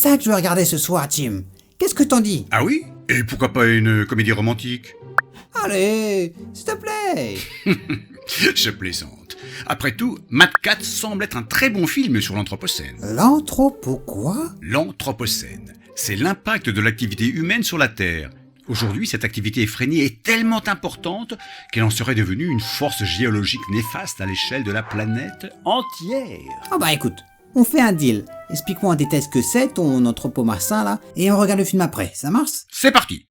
ça que je veux regarder ce soir, Tim. Qu'est-ce que t'en dis? Ah oui? Et pourquoi pas une comédie romantique? Allez, s'il te plaît. Je plaisante. Après tout, Mad Cat semble être un très bon film sur l'Anthropocène. L'anthropo quoi? L'Anthropocène, c'est l'impact de l'activité humaine sur la Terre. Aujourd'hui, cette activité effrénée est tellement importante qu'elle en serait devenue une force géologique néfaste à l'échelle de la planète entière. Oh bah écoute, on fait un deal. Explique-moi en détail ce que c'est ton anthropomassin là, et on regarde le film après, ça marche? C'est parti!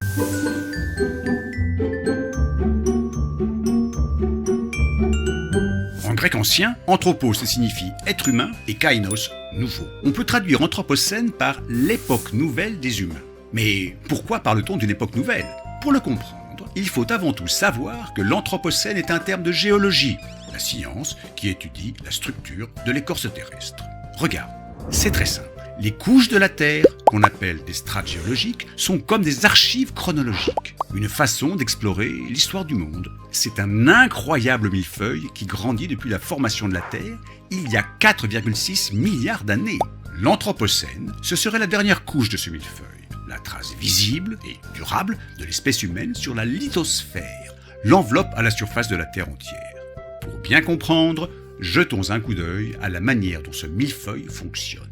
En grec ancien, anthropos signifie être humain et kainos, nouveau. On peut traduire anthropocène par l'époque nouvelle des humains. Mais pourquoi parle-t-on d'une époque nouvelle? Pour le comprendre, il faut avant tout savoir que l'anthropocène est un terme de géologie, la science qui étudie la structure de l'écorce terrestre. Regarde, c'est très simple. Les couches de la Terre, qu'on appelle des strates géologiques, sont comme des archives chronologiques, une façon d'explorer l'histoire du monde. C'est un incroyable millefeuille qui grandit depuis la formation de la Terre il y a 4,6 milliards d'années. L'Anthropocène, ce serait la dernière couche de ce millefeuille, la trace visible et durable de l'espèce humaine sur la lithosphère, l'enveloppe à la surface de la Terre entière. Pour bien comprendre, jetons un coup d'œil à la manière dont ce millefeuille fonctionne.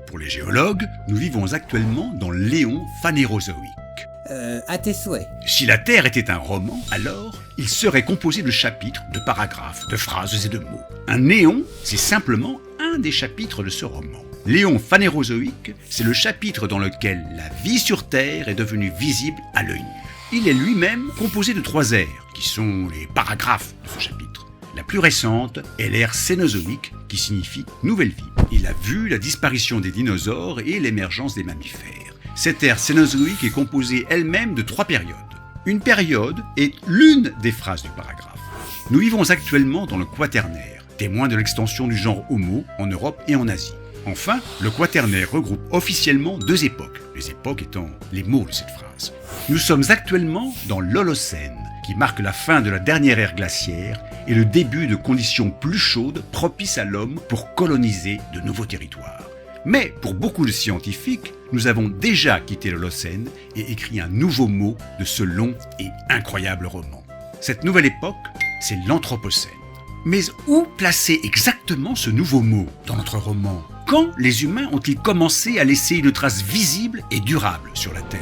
Pour les géologues, nous vivons actuellement dans l'éon phanérozoïque. À tes souhaits. Si la Terre était un roman, alors il serait composé de chapitres, de paragraphes, de phrases et de mots. Un néon, c'est simplement un des chapitres de ce roman. L'éon phanérozoïque, c'est le chapitre dans lequel la vie sur Terre est devenue visible à l'œil nu. Il est lui-même composé de 3 ères, qui sont les paragraphes de ce chapitre. La plus récente est l'ère Cénozoïque, qui signifie nouvelle vie. Il a vu la disparition des dinosaures et l'émergence des mammifères. Cette ère Cénozoïque est composée elle-même de 3 périodes. Une période est l'une des phrases du paragraphe. Nous vivons actuellement dans le Quaternaire, témoin de l'extension du genre Homo en Europe et en Asie. Enfin, le Quaternaire regroupe officiellement 2 époques, les époques étant les mots de cette phrase. Nous sommes actuellement dans l'Holocène, qui marque la fin de la dernière ère glaciaire et le début de conditions plus chaudes propices à l'homme pour coloniser de nouveaux territoires. Mais pour beaucoup de scientifiques, nous avons déjà quitté l'Holocène et écrit un nouveau mot de ce long et incroyable roman. Cette nouvelle époque, c'est l'Anthropocène. Mais où placer exactement ce nouveau mot dans notre roman? Quand les humains ont-ils commencé à laisser une trace visible et durable sur la Terre?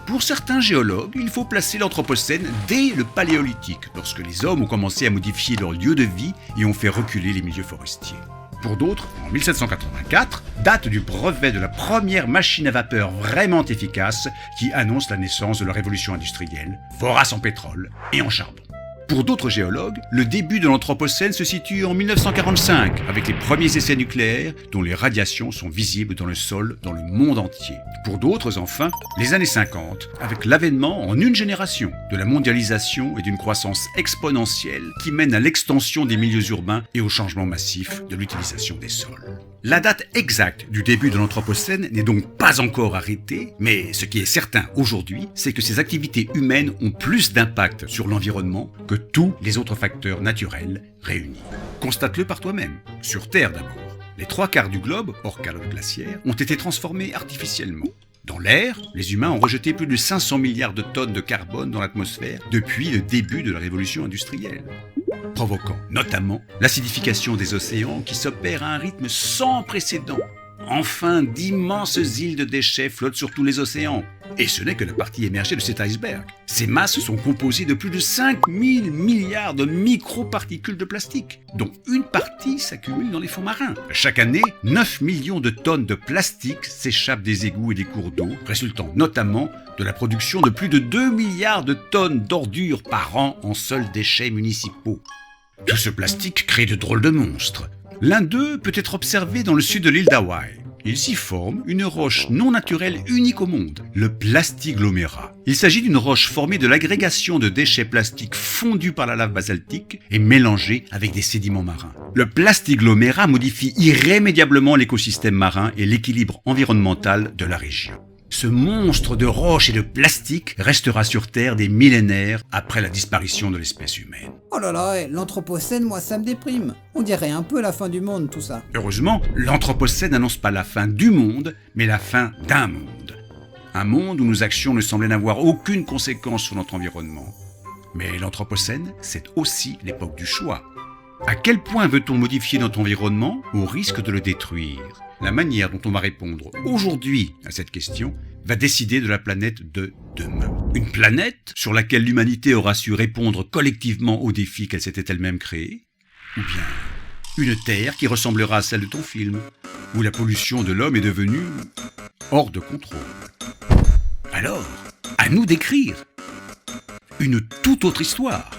Pour certains géologues, il faut placer l'Anthropocène dès le Paléolithique, lorsque les hommes ont commencé à modifier leur lieu de vie et ont fait reculer les milieux forestiers. Pour d'autres, en 1784, date du brevet de la première machine à vapeur vraiment efficace qui annonce la naissance de la révolution industrielle, vorace en pétrole et en charbon. Pour d'autres géologues, le début de l'Anthropocène se situe en 1945, avec les premiers essais nucléaires dont les radiations sont visibles dans le sol dans le monde entier. Pour d'autres, enfin, les années 50, avec l'avènement en une génération de la mondialisation et d'une croissance exponentielle qui mène à l'extension des milieux urbains et au changement massif de l'utilisation des sols. La date exacte du début de l'Anthropocène n'est donc pas encore arrêtée, mais ce qui est certain aujourd'hui, c'est que ces activités humaines ont plus d'impact sur l'environnement que tous les autres facteurs naturels réunis. Constate-le par toi-même. Sur Terre d'abord, les 3/4 du globe, hors calotte glaciaire, ont été transformés artificiellement. Dans l'air, les humains ont rejeté plus de 500 milliards de tonnes de carbone dans l'atmosphère depuis le début de la révolution industrielle, provoquant notamment l'acidification des océans qui s'opère à un rythme sans précédent. Enfin, d'immenses îles de déchets flottent sur tous les océans. Et ce n'est que la partie émergée de cet iceberg. Ces masses sont composées de plus de 5000 milliards de microparticules de plastique, dont une partie s'accumule dans les fonds marins. Chaque année, 9 millions de tonnes de plastique s'échappent des égouts et des cours d'eau, résultant notamment de la production de plus de 2 milliards de tonnes d'ordures par an en seuls déchets municipaux. Tout ce plastique crée de drôles de monstres. L'un d'eux peut être observé dans le sud de l'île d'Hawaï. Il s'y forme une roche non naturelle unique au monde, le plastiglomérat. Il s'agit d'une roche formée de l'agrégation de déchets plastiques fondus par la lave basaltique et mélangés avec des sédiments marins. Le plastiglomérat modifie irrémédiablement l'écosystème marin et l'équilibre environnemental de la région. Ce monstre de roche et de plastique restera sur Terre des millénaires après la disparition de l'espèce humaine. Oh là là, l'anthropocène, moi ça me déprime. On dirait un peu la fin du monde tout ça. Heureusement, l'anthropocène n'annonce pas la fin du monde, mais la fin d'un monde. Un monde où nos actions ne semblaient n'avoir aucune conséquence sur notre environnement. Mais l'anthropocène, c'est aussi l'époque du choix. À quel point veut-on modifier notre environnement au risque de le détruire ? La manière dont on va répondre aujourd'hui à cette question va décider de la planète de demain. Une planète sur laquelle l'humanité aura su répondre collectivement aux défis qu'elle s'était elle-même créés ? Ou bien une Terre qui ressemblera à celle de ton film, où la pollution de l'homme est devenue hors de contrôle. Alors, à nous d'écrire une toute autre histoire.